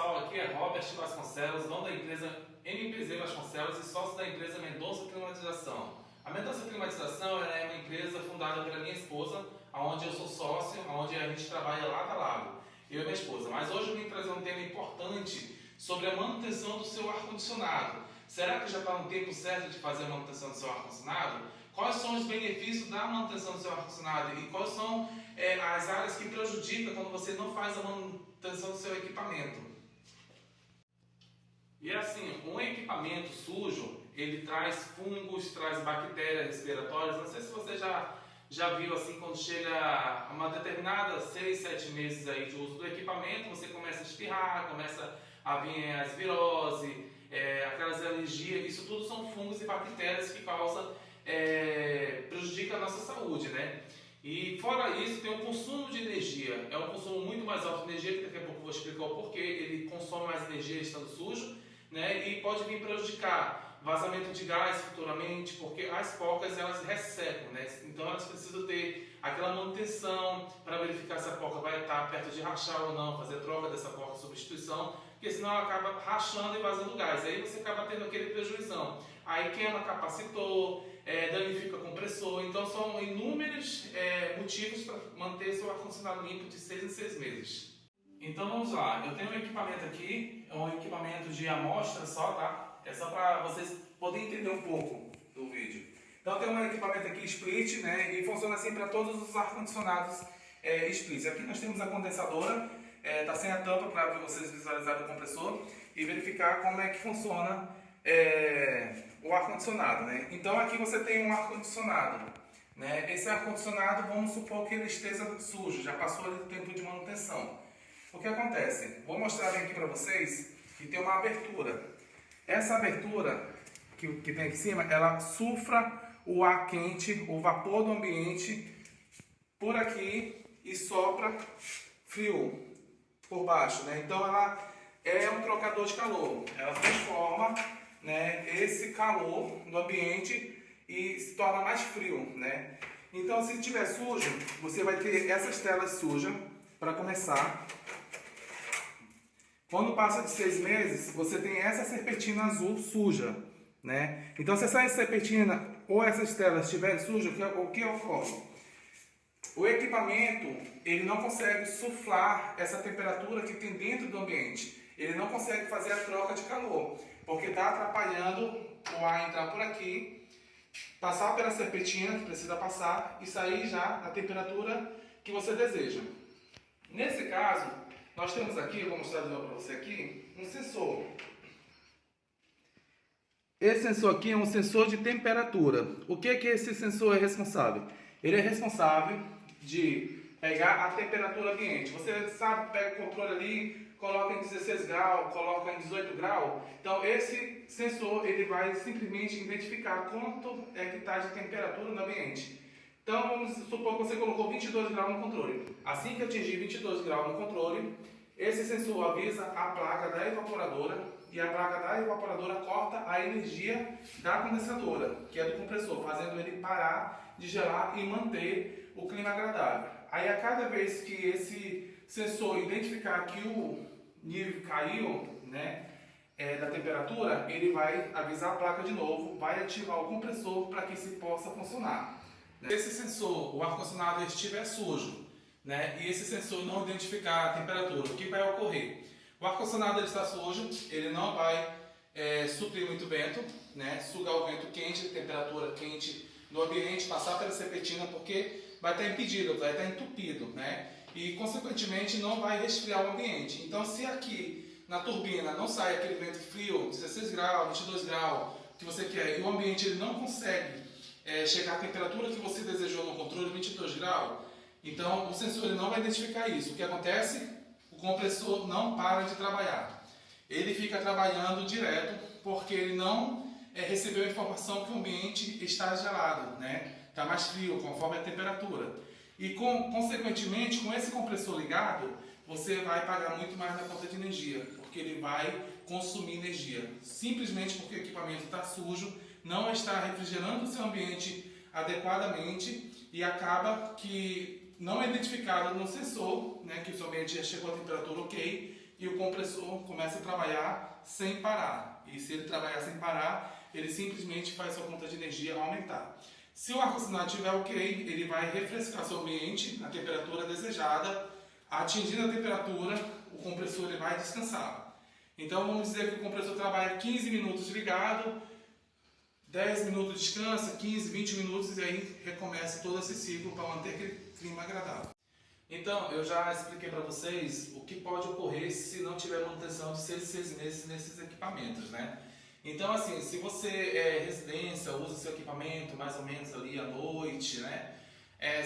pessoal, aqui é Robert Vasconcelos, dono da empresa MPZ Vasconcelos e sócio da empresa Mendonça Climatização. A Mendonça Climatização é uma empresa fundada pela minha esposa, onde eu sou sócio, onde a gente trabalha lado a lado, eu e minha esposa. Mas hoje eu vim trazer um tema importante sobre a manutenção do seu ar-condicionado. Será que já está no tempo certo de fazer a manutenção do seu ar-condicionado? Quais são os benefícios da manutenção do seu ar-condicionado e quais são as áreas que prejudicam quando você não faz a manutenção do seu equipamento? E assim, um equipamento sujo, ele traz fungos, traz bactérias respiratórias. Não sei se você já viu assim, quando chega a uma determinada 6, 7 meses aí de uso do equipamento, você começa a espirrar, começa a vir as virose, aquelas alergias. Isso tudo são fungos e bactérias que causam, prejudica a nossa saúde, né? E fora isso, tem o consumo de energia. É um consumo muito mais alto de energia, que daqui a pouco eu vou explicar o porquê. Ele consome mais energia estando sujo, né? E pode vir prejudicar vazamento de gás futuramente, porque as pocas elas ressecam, né? Então elas precisam ter aquela manutenção para verificar se a poca vai estar perto de rachar ou não, fazer troca dessa poca, substituição, porque senão ela acaba rachando e vazando gás. Aí você acaba tendo aquele prejuizão. Aí queima capacitor, danifica compressor. Então são inúmeros motivos para manter seu ar-condicionado limpo de 6 em 6 meses. Então vamos lá, eu tenho um equipamento aqui, é um equipamento de amostra só, tá? É só para vocês poderem entender um pouco do vídeo. Então tem um equipamento aqui split, né? E funciona assim para todos os ar-condicionados splits. Aqui nós temos a condensadora, tá sem a tampa para vocês visualizarem o compressor e verificar como é que funciona o ar-condicionado, né? Então aqui você tem um ar-condicionado, né? Esse ar-condicionado, vamos supor que ele esteja sujo, já passou ali o tempo de manutenção. O que acontece? Vou mostrar aqui para vocês que tem uma abertura. Essa abertura que tem aqui em cima, ela sufra o ar quente, o vapor do ambiente por aqui e sopra frio por baixo, né? Então ela é um trocador de calor. Ela transforma, né, esse calor do ambiente e se torna mais frio, né? Então se estiver sujo, você vai ter essas telas sujas para começar. Quando passa de 6 meses, você tem essa serpentina azul suja, né? Então, se essa serpentina ou essas telas estiverem sujas, o que ocorre? O equipamento, ele não consegue suflar essa temperatura que tem dentro do ambiente. Ele não consegue fazer a troca de calor, porque está atrapalhando o ar entrar por aqui, passar pela serpentina, que precisa passar, e sair já na temperatura que você deseja. Nesse caso, nós temos aqui, eu vou mostrar de novo para você aqui, um sensor. Esse sensor aqui é um sensor de temperatura. O que esse sensor é responsável? Ele é responsável de pegar a temperatura ambiente. Você sabe, pega o controle ali, coloca em 16 graus, coloca em 18 graus. Então esse sensor ele vai simplesmente identificar quanto é que está de temperatura no ambiente. Então vamos supor que você colocou 22 graus no controle. Assim que atingir 22 graus no controle, esse sensor avisa a placa da evaporadora e a placa da evaporadora corta a energia da condensadora, que é do compressor, fazendo ele parar de gelar e manter o clima agradável. Aí a cada vez que esse sensor identificar que o nível caiu, né, da temperatura, ele vai avisar a placa de novo, vai ativar o compressor para que se possa funcionar. Se esse sensor, o ar-condicionado estiver sujo, né, e esse sensor não identificar a temperatura, o que vai ocorrer? O ar-condicionado está sujo, ele não vai suprir muito vento, né, sugar o vento quente, temperatura quente no ambiente, passar pela serpentina, porque vai estar impedido, vai estar entupido, né, e consequentemente não vai resfriar o ambiente. Então se aqui na turbina não sai aquele vento frio, 16 graus, 22 graus, que você quer, e o ambiente ele não consegue chegar à temperatura que você desejou no controle, 22 graus, então o sensor ele não vai identificar isso. O que acontece? O compressor não para de trabalhar. Ele fica trabalhando direto porque ele não recebeu a informação que o ambiente está gelado, né? Está mais frio conforme a temperatura. E consequentemente, com esse compressor ligado, você vai pagar muito mais na conta de energia, porque ele vai consumir energia. Simplesmente porque o equipamento está sujo, não está refrigerando o seu ambiente adequadamente e acaba que não é identificado no sensor, né, que o seu ambiente já chegou à temperatura ok, e o compressor começa a trabalhar sem parar. E se ele trabalhar sem parar, ele simplesmente faz sua conta de energia aumentar. Se o ar-condicionado estiver ok, ele vai refrescar seu ambiente na temperatura desejada. Atingindo a temperatura, o compressor ele vai descansar. Então vamos dizer que o compressor trabalha 15 minutos ligado, 10 minutos descansa, 15, 20 minutos e aí recomeça todo esse ciclo para manter aquele clima agradável. Então, eu já expliquei para vocês o que pode ocorrer se não tiver manutenção de 6 em 6 meses nesses equipamentos, né? Então, assim, se você é residência, usa seu equipamento mais ou menos ali à noite, né?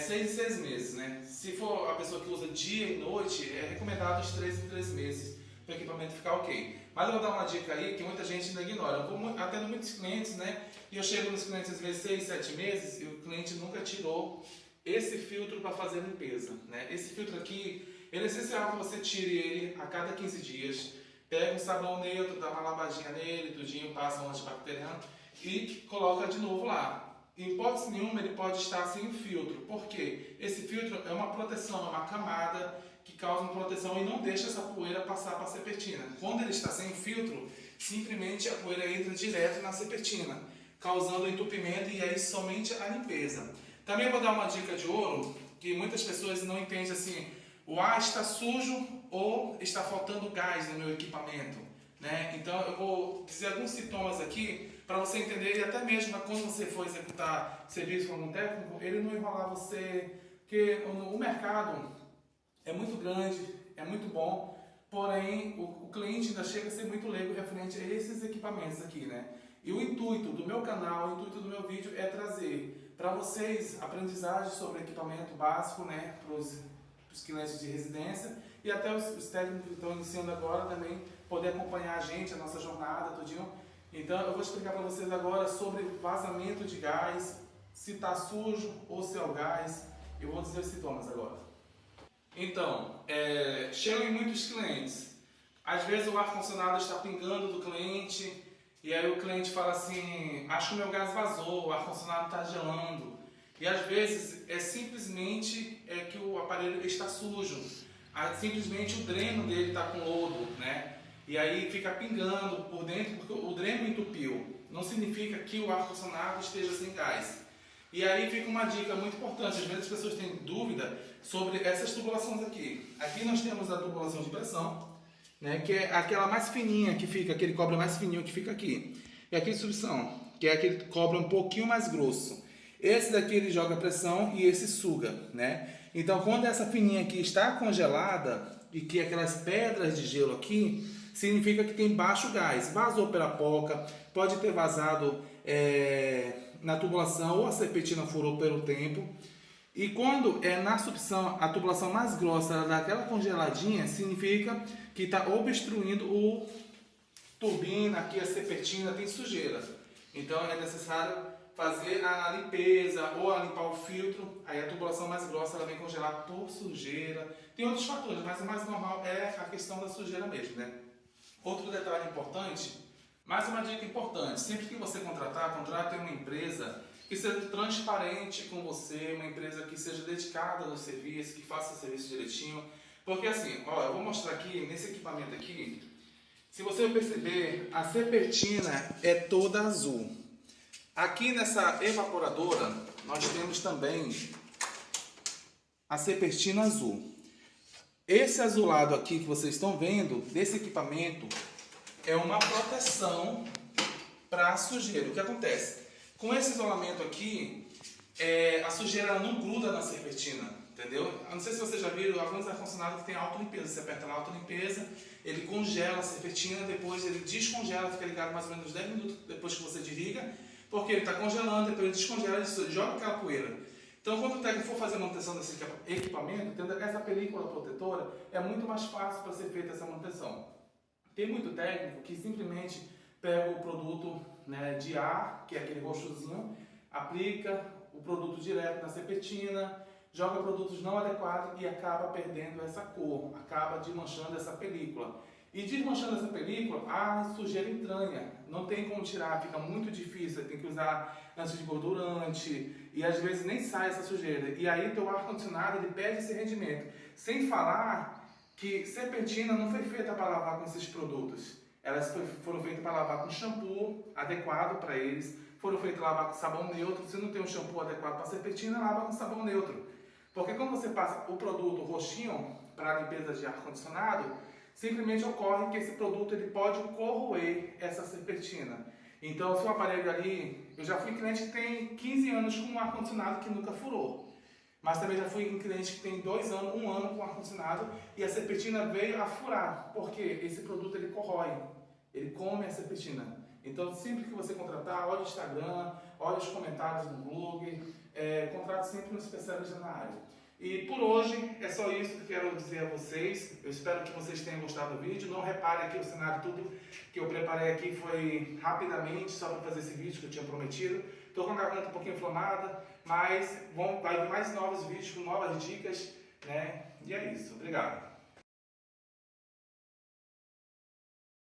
6 em 6 meses, né? Se for a pessoa que usa dia e noite, é recomendado os 3 em 3 meses para o equipamento ficar ok. Mas eu vou dar uma dica aí que muita gente ainda ignora. Eu atendo muitos clientes, né? E eu chego nos clientes às vezes 6, 7 meses e o cliente nunca tirou esse filtro para fazer a limpeza, né? Esse filtro aqui, ele é essencial que você tire ele a cada 15 dias. Pega um sabão neutro, dá uma lavadinha nele, tudinho, passa um antibacteriano e coloca de novo lá. Em hipótese nenhuma ele pode estar sem filtro. Por quê? Esse filtro é uma proteção, é uma camada que causa uma proteção e não deixa essa poeira passar para a serpentina. Quando ele está sem filtro, simplesmente a poeira entra direto na serpentina, causando entupimento e aí somente a limpeza. Também vou dar uma dica de ouro, que muitas pessoas não entendem assim, o ar está sujo ou está faltando gás no meu equipamento, né? Então eu vou dizer alguns sintomas aqui para você entender e até mesmo quando você for executar serviço com algum técnico, ele não enrolar você, porque o mercado é muito grande, é muito bom, porém o cliente ainda chega a ser muito leigo referente a esses equipamentos aqui, né? E o intuito do meu canal, o intuito do meu vídeo é trazer para vocês aprendizagem sobre equipamento básico, né, para os clientes de residência e até os técnicos que estão iniciando agora também poder acompanhar a gente, a nossa jornada, tudinho. Então eu vou explicar para vocês agora sobre vazamento de gás, se está sujo ou se é o gás. Eu vou dizer os sintomas agora. Então, chegam em muitos clientes. Às vezes o ar-condicionado está pingando do cliente e aí o cliente fala assim, acho que o meu gás vazou, o ar-condicionado está gelando. E às vezes é simplesmente que o aparelho está sujo. Simplesmente o dreno dele está com lodo, né? E aí fica pingando por dentro porque o dreno entupiu. Não significa que o ar-condicionado esteja sem gás. E aí fica uma dica muito importante. Às vezes as pessoas têm dúvida sobre essas tubulações aqui. Aqui nós temos a tubulação de pressão, né, que é aquela mais fininha que fica, aquele cobre mais fininho que fica aqui. E aqui sucção, que é aquele cobre um pouquinho mais grosso. Esse daqui ele joga pressão e esse suga, né? Então quando essa fininha aqui está congelada e que aquelas pedras de gelo aqui, significa que tem baixo gás. Vazou pela poca, pode ter vazado na tubulação ou a serpentina furou pelo tempo. E quando é na sucção, a tubulação mais grossa, ela dá aquela congeladinha, significa que está obstruindo o turbina, aqui a serpentina tem sujeira. Então é necessário fazer a limpeza ou a limpar o filtro. Aí a tubulação mais grossa ela vem congelar por sujeira. Tem outros fatores, mas o mais normal é a questão da sujeira mesmo, né? Outro detalhe importante, mais uma dica importante, sempre que você contratar, contrate uma empresa que seja transparente com você, uma empresa que seja dedicada no serviço, que faça o serviço direitinho. Porque assim, ó, eu vou mostrar aqui, nesse equipamento aqui, se você perceber, a serpentina é toda azul. Aqui nessa evaporadora, nós temos também a serpentina azul. Esse azulado aqui que vocês estão vendo, desse equipamento, é uma proteção para a sujeira. O que acontece? Com esse isolamento aqui, a sujeira não gruda na serpentina, entendeu? Eu não sei se vocês já viram, alguns ar-condicionados que tem autolimpeza. Você aperta na autolimpeza, ele congela a serpentina, depois ele descongela, fica ligado mais ou menos 10 minutos depois que você desliga, porque ele está congelando, depois ele descongela e joga aquela poeira. Então, quando o técnico for fazer a manutenção desse equipamento, tendo essa película protetora, é muito mais fácil para ser feita essa manutenção. Tem muito técnico que simplesmente pega o produto, né, de ar, que é aquele roxozinho, aplica o produto direto na serpentina, joga produtos não adequados e acaba perdendo essa cor, acaba desmanchando essa película. E desmanchando essa película, a sujeira entranha, não tem como tirar, fica muito difícil, tem que usar antigordurante e às vezes nem sai essa sujeira. E aí teu ar-condicionado ele perde esse rendimento. Sem falar que serpentina não foi feita para lavar com esses produtos. Elas foram feitas para lavar com shampoo adequado para eles, foram feitas para lavar com sabão neutro. Se não tem um shampoo adequado para serpentina, lava com sabão neutro. Porque quando você passa o produto roxinho para limpeza de ar-condicionado, simplesmente ocorre que esse produto ele pode corroer essa serpentina. Então, se o aparelho ali... Eu já fui cliente que tem 15 anos com um ar-condicionado que nunca furou. Mas também já fui cliente que tem 2 anos, 1 ano com ar-condicionado e a serpentina veio a furar. Porque esse produto ele corrói, ele come a serpentina. Então, sempre que você contratar, olhe o Instagram, olhe os comentários no blog, contrate sempre um especialista na área. E por hoje é só isso que eu quero dizer a vocês. Eu espero que vocês tenham gostado do vídeo. Não repare aqui o cenário, tudo que eu preparei aqui foi rapidamente, só para fazer esse vídeo que eu tinha prometido. Estou com a garganta um pouquinho inflamada, mas vai vir mais novos vídeos com novas dicas, né? E é isso. Obrigado.